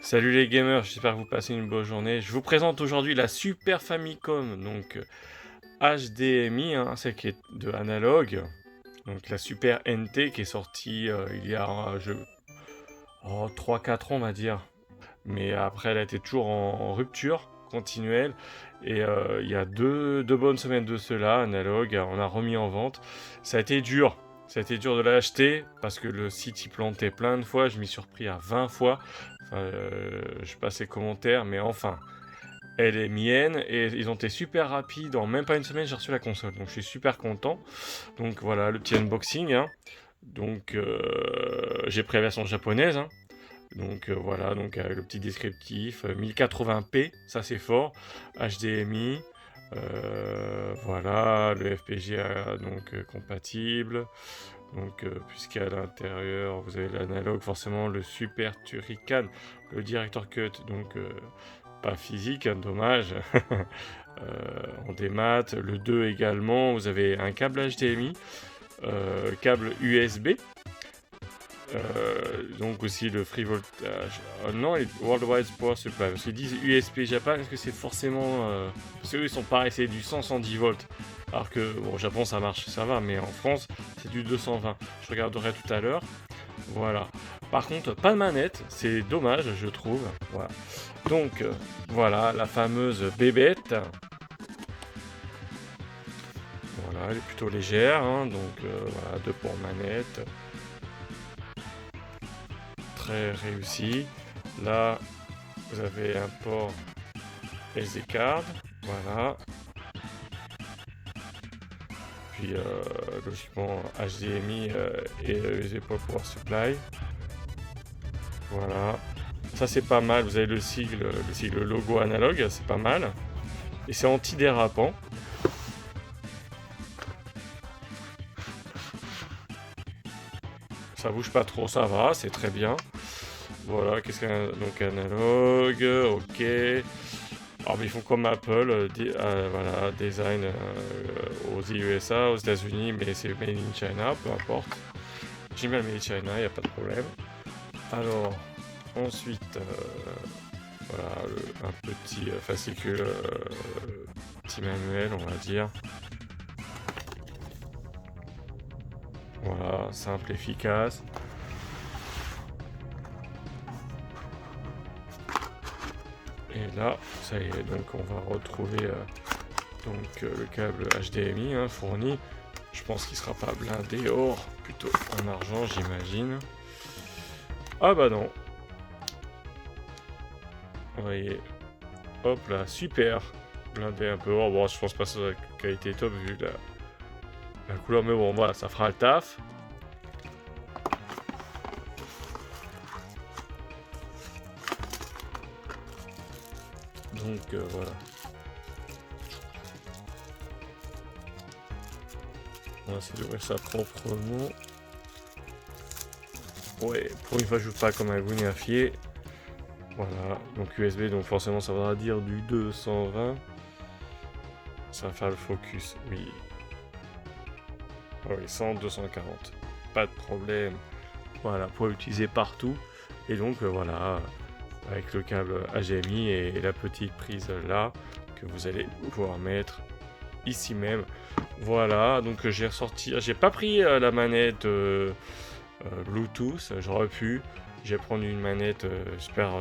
Salut les gamers, j'espère que vous passez une bonne journée. Je vous présente aujourd'hui la Super Famicom, donc HDMI, celle qui est de analogue. Donc la Super NT qui est sortie il y a 3-4 ans on va dire. Mais après elle a été toujours en rupture continuelle. Et il y a deux bonnes semaines de cela, analogue, on a remis en vente. Ça a été dur. Ça a été dur de l'acheter parce que le site il plantait plein de fois. Je m'y suis repris à 20 fois. Je passe les commentaires, mais enfin, elle est mienne et ils ont été super rapides. En même pas une semaine, j'ai reçu la console, donc je suis super content. Donc voilà, le petit unboxing. Donc j'ai pris la version japonaise. Donc voilà, donc le petit descriptif, 1080p, ça c'est fort, HDMI, voilà, le FPGA donc compatible. Donc, puisqu'à l'intérieur, vous avez l'analogue, forcément le Super Turrican, le Director Cut, donc pas physique, dommage, en démat. Le 2 également, vous avez un câble HDMI, câble USB, donc aussi le Free Voltage. Non, Worldwide Power Supply, parce qu'ils disent USB Japan, est-ce que c'est forcément. Parce qu'eux ils sont pareils, c'est du 110 volts. Alors que, bon, au Japon ça marche, ça va, mais en France c'est du 220. Je regarderai tout à l'heure. Voilà. Par contre, pas de manette, c'est dommage, je trouve. Voilà. Donc, voilà, la fameuse bébête. Voilà, elle est plutôt légère, donc voilà, 2 ports manette. Très réussi. Là, vous avez un port SD card. Voilà. Puis logiquement HDMI et USB Power Supply. Voilà. Ça c'est pas mal, vous avez le sigle logo analogue, c'est pas mal. Et c'est anti-dérapant. Ça bouge pas trop, ça va, c'est très bien. Voilà, qu'est-ce qu'un donc analogue, ok. Alors ils font comme Apple, voilà, design aux USA, aux États-Unis, mais c'est made in China, peu importe. J'ai mis le made in China, il n'y a pas de problème. Alors, ensuite, voilà, un petit fascicule, petit manuel, on va dire. Voilà, simple, efficace. Et là, ça y est, donc on va retrouver le câble HDMI fourni. Je pense qu'il sera pas blindé or, plutôt en argent, j'imagine. Ah bah non. Vous voyez, hop là, super. Blindé un peu or. Bon, je pense pas que ça soit qualité top vu la couleur, mais bon, voilà, ça fera le taf. Donc voilà. On va essayer d'ouvrir ça proprement. Ouais, pour une fois je joue pas comme un gougnafier. Voilà, donc USB, donc forcément ça voudra dire du 220. Ça va faire le focus, oui. Oui, 100, 240. Pas de problème. Voilà, pour l'utiliser partout. Et donc voilà, avec le câble HDMI et la petite prise là, que vous allez pouvoir mettre ici même. Voilà, donc j'ai ressorti, j'ai pas pris la manette Bluetooth, j'aurais pu. Je vais prendre une manette Super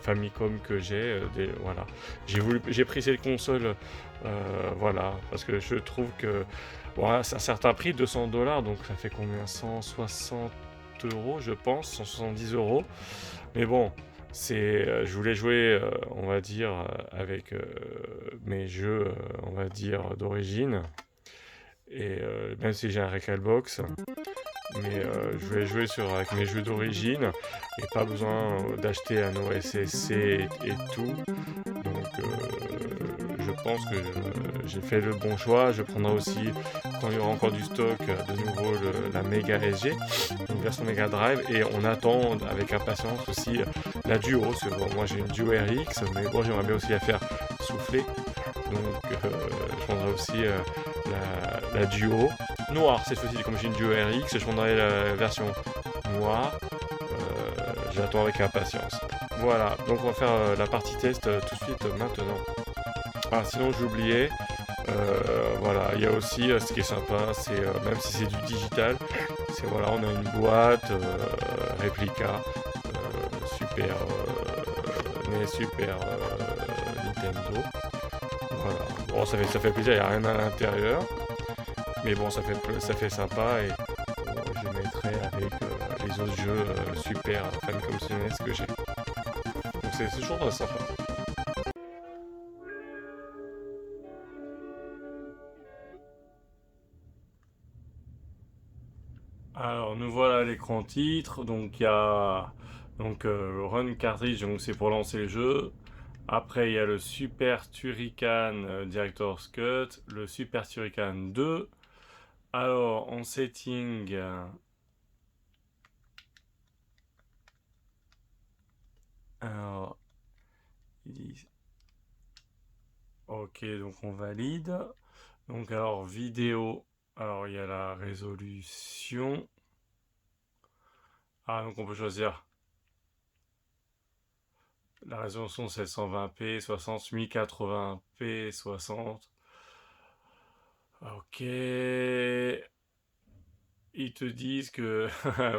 Famicom que j'ai. Voilà, j'ai pris cette console, voilà, parce que je trouve que voilà, c'est un certain prix, 200$, donc ça fait combien, 160 euros, je pense, 170 euros. Mais bon, je voulais jouer, on va dire, avec mes jeux, on va dire, d'origine. Et même si j'ai un Recalbox, mais je voulais jouer avec mes jeux d'origine et pas besoin d'acheter un OSSC et tout. Donc je pense que j'ai fait le bon choix. Je prendrai aussi, quand il y aura encore du stock, de nouveau la Mega SG, une version Mega Drive, et on attend avec impatience aussi la Duo, parce que bon, moi j'ai une Duo RX, mais bon, j'aimerais bien aussi la faire souffler. Donc je prendrai aussi la Duo noire cette fois-ci, comme j'ai une Duo RX, je prendrai la version noire. j'attends avec impatience. Voilà, donc on va faire la partie test tout de suite maintenant. Ah, sinon j'ai oublié, voilà, il y a aussi ce qui est sympa, c'est même si c'est du digital, c'est voilà, on a une boîte réplica Super NES, Super Nintendo. Voilà, bon ça fait plaisir, il n'y a rien à l'intérieur, mais bon ça fait sympa et je mettrai avec les autres jeux Super Famicom NES que j'ai. Donc c'est toujours très sympa. Alors nous voilà à l'écran titre, donc il y a donc Run Cartridge, donc c'est pour lancer le jeu. Après il y a le Super Turrican Director's Cut, le Super Turrican 2. Alors en setting, alors ils disent ok, donc on valide. Donc alors vidéo, alors il y a la résolution. Ah, donc on peut choisir la résolution 720p, 60, 1080p, 60. Ok. Ils te disent que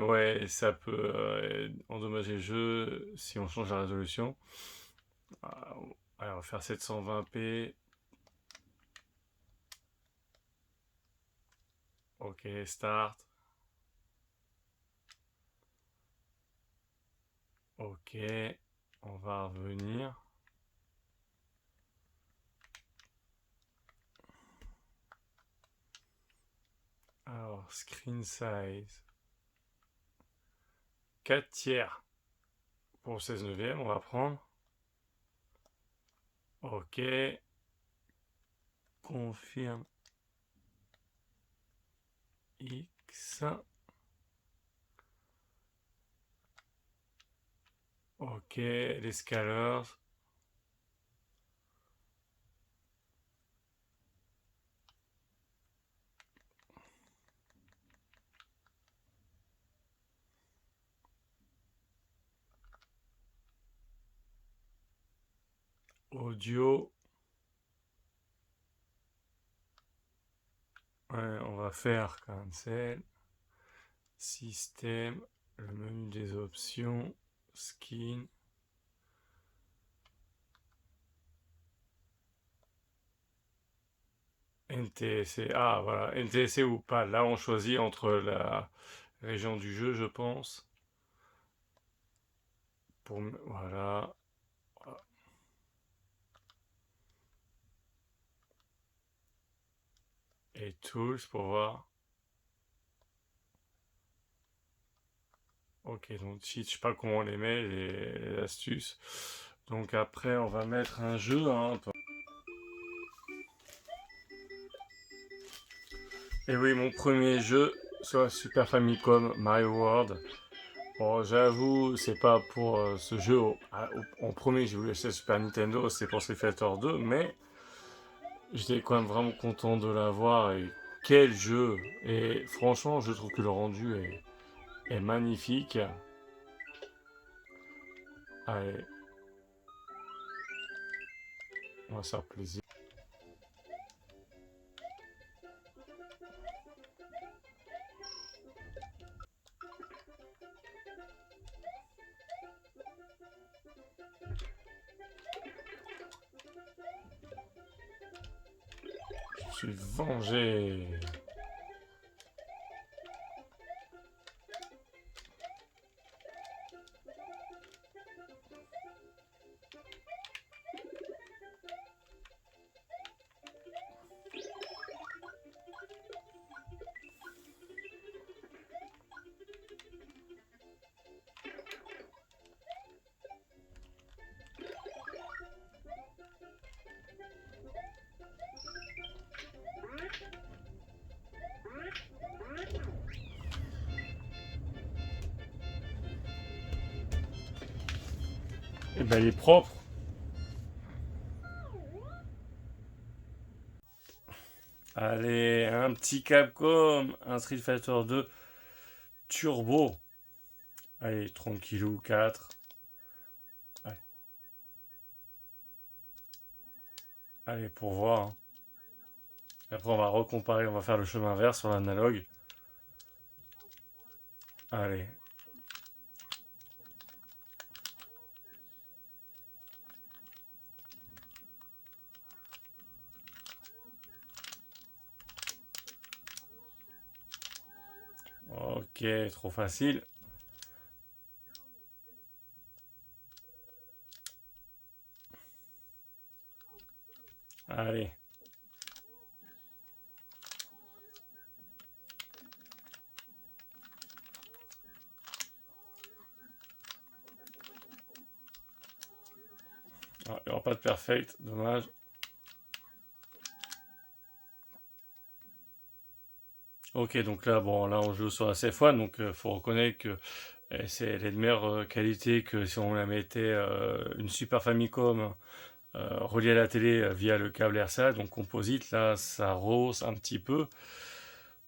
ouais, ça peut endommager le jeu si on change la résolution. Ah, allez, on va faire 720p. Ok, start. Ok, on va revenir. Alors, screen size. 4 tiers pour 16 neuvième, on va prendre. Ok. Confirme X. Ok, les scalers. Audio. Ouais, on va faire cancel. Système. Le menu des options. Skin. NTSC. Ah, voilà. NTSC ou pas. Là, on choisit entre la région du jeu, je pense. Voilà. Et Tools pour voir. Ok, donc cheat, je sais pas comment on les met, les astuces. Donc après, on va mettre un jeu. Hein. Et oui, mon premier jeu sur la Super Famicom, Mario World. Bon, j'avoue, c'est pas pour ce jeu en premier que j'ai voulu acheter la Super Nintendo, c'est pour Street Fighter 2, mais j'étais quand même vraiment content de l'avoir et quel jeu! Et franchement, je trouve que le rendu est magnifique. Allez, on va se faire plaisir. Je suis vengé. Et ben, il est propre. Allez, un petit Capcom, un Street Fighter 2 Turbo. Allez, tranquillou, 4. Allez, allez pour voir. Hein. Après, on va recomparer, on va faire le chemin inverse sur l'analogue. Allez. Ok, trop facile. Allez. Ah, il n'y aura pas de perfect, dommage. Ok, donc là, bon, là on joue sur la CF1, donc faut reconnaître que elle est de meilleure qualité que si on la mettait une Super Famicom reliée à la télé via le câble RCA, donc composite, là ça rehausse un petit peu.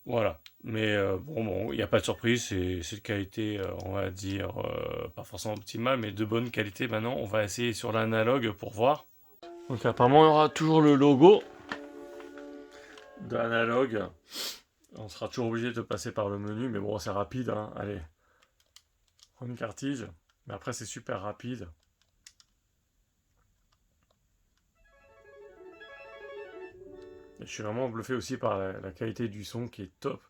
Voilà. Mais bon, il n'y a pas de surprise, c'est de qualité, on va dire, pas forcément optimale, mais de bonne qualité. Maintenant, on va essayer sur l'analogue pour voir. Donc apparemment, il y aura toujours le logo de l'analogue. On sera toujours obligé de passer par le menu, mais bon, c'est rapide. Hein. Allez, une cartige. Mais après, c'est super rapide. Et je suis vraiment bluffé aussi par la qualité du son qui est top.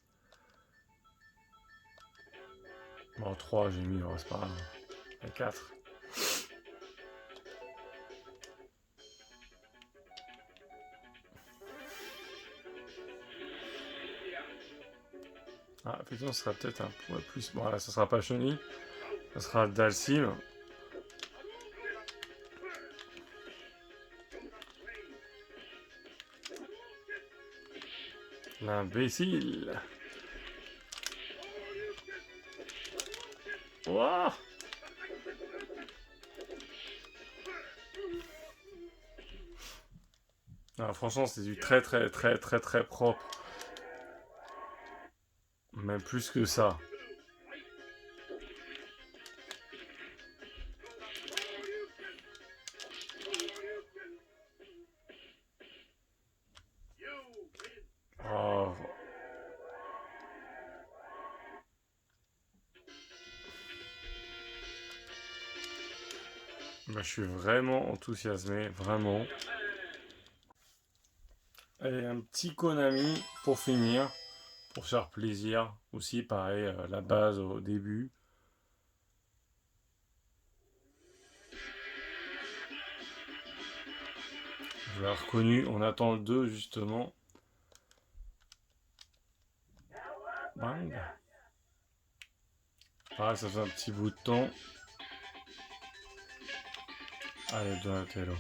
Bon, 3, j'ai mis, c'est pas grave. Et 4. Ah, effectivement, ce sera peut-être un peu plus. Bon, là, ça sera pas chenille. Ça sera Dalsim. L'imbécile. Ouah. Ah, franchement, c'est du très très très très très propre. Même plus que ça. Oh. Bah, je suis vraiment enthousiasmé, vraiment. Allez, un petit Konami pour finir, pour faire plaisir. Aussi, pareil, la base au début. Je l'ai reconnu, on attend le 2 justement. Bang. Pareil, ça fait un petit bout de temps. Allez, Donatello.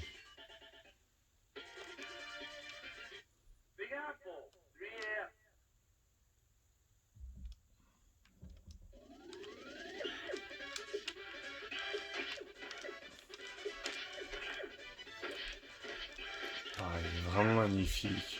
Ah, il est vraiment magnifique.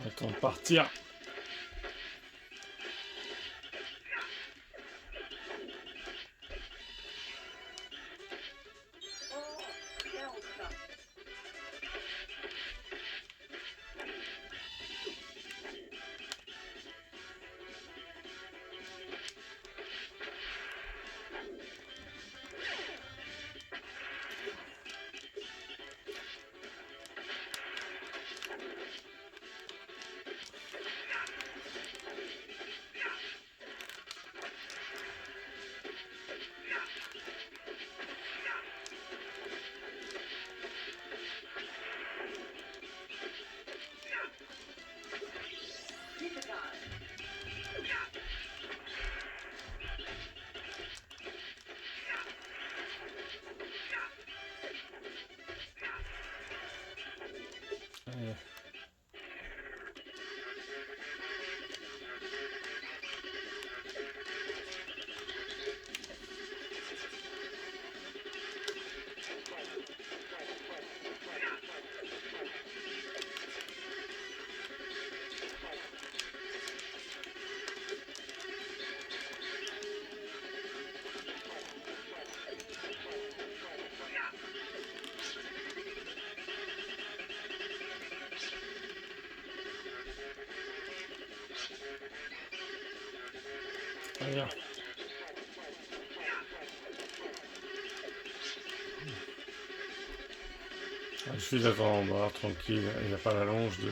Attends de partir. Regarde. Je suis d'accord en bas, tranquille, il n'y a pas la longe de...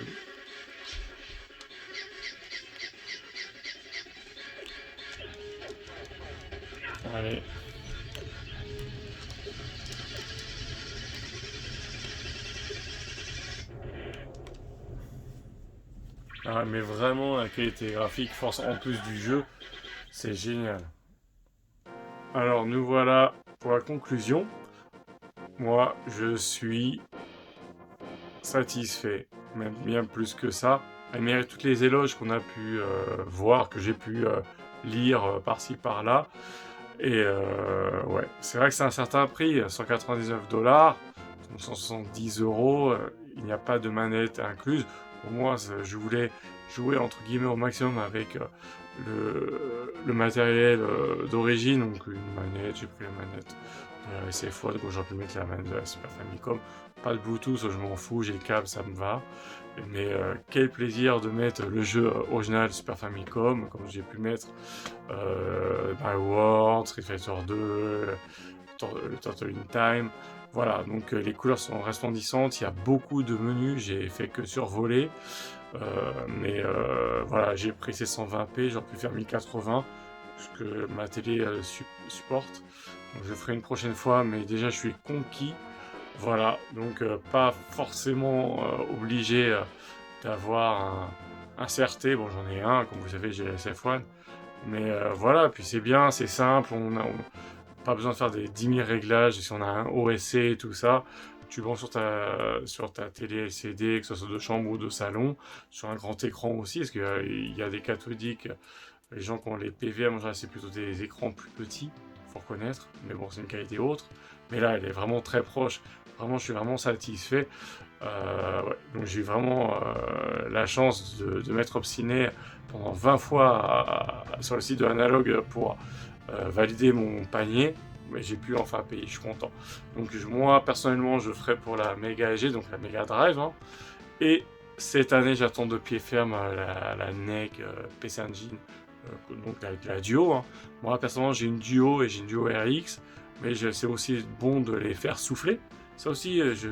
Allez. Ah, mais vraiment, la qualité graphique, force en plus du jeu, c'est génial. Alors, nous voilà pour la conclusion. Moi, je suis satisfait, même bien plus que ça. Elle mérite toutes les éloges qu'on a pu voir, que j'ai pu lire par-ci par-là. Et ouais, c'est vrai que c'est un certain prix, 199 $, 170 €. Il n'y a pas de manette incluse. Pour moi, je voulais jouer entre guillemets au maximum avec le matériel d'origine, donc une manette, j'ai pris la manette de la SF1, donc j'aurais pu mettre la manette de la Super Famicom. Pas de Bluetooth, je m'en fous, j'ai le câble, ça me va. Mais quel plaisir de mettre le jeu original Super Famicom, comme j'ai pu mettre World, Street Fighter 2, le Turtle in Time. Voilà, donc les couleurs sont resplendissantes, il y a beaucoup de menus, j'ai fait que survoler. Mais voilà, j'ai pris ces 120p, j'aurais pu faire 1080, ce que ma télé supporte. Donc je le ferai une prochaine fois, mais déjà je suis conquis. Voilà, donc pas forcément obligé d'avoir un CRT. Bon, j'en ai un, comme vous savez, j'ai la SF1. Mais voilà, puis c'est bien, c'est simple, on n'a pas besoin de faire des 10 000 réglages. Si on a un OSC et tout ça, tu branches sur ta télé LCD, que ce soit de chambre ou de salon, sur un grand écran aussi, parce qu'il y a des cathodiques, les gens qui ont les PVM, c'est plutôt des écrans plus petits, faut reconnaître, mais bon, c'est une qualité autre. Mais là, elle est vraiment très proche. Vraiment, je suis vraiment satisfait. Ouais. Donc j'ai eu vraiment la chance de m'être obstiné pendant 20 fois sur le site de Analog pour valider mon panier. Mais j'ai pu enfin payer, je suis content. Donc moi, personnellement, je ferai pour la Mega EG, donc la Mega Drive. Hein. Et cette année, j'attends de pied ferme la NEC PC Engine, donc la Duo. Hein. Moi, personnellement, j'ai une Duo et j'ai une Duo RX, mais c'est aussi bon de les faire souffler. Ça aussi, je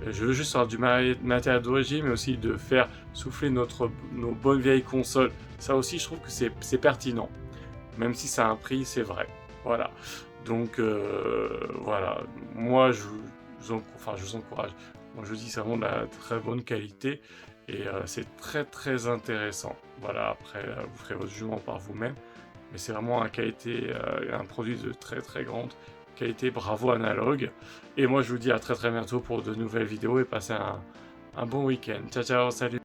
veux juste avoir du matériel d'origine, mais aussi de faire souffler nos bonnes vieilles consoles. Ça aussi, je trouve que c'est pertinent. Même si ça a un prix, c'est vrai. Voilà. Donc, voilà. Moi, je vous encourage. Moi, je dis c'est vraiment de la très bonne qualité et c'est très très intéressant. Voilà, après, vous ferez votre jugement par vous-même. Mais c'est vraiment un produit de très très grande qualité. Bravo Analog. Et moi, je vous dis à très très bientôt pour de nouvelles vidéos et passez un bon week-end. Ciao ciao, salut.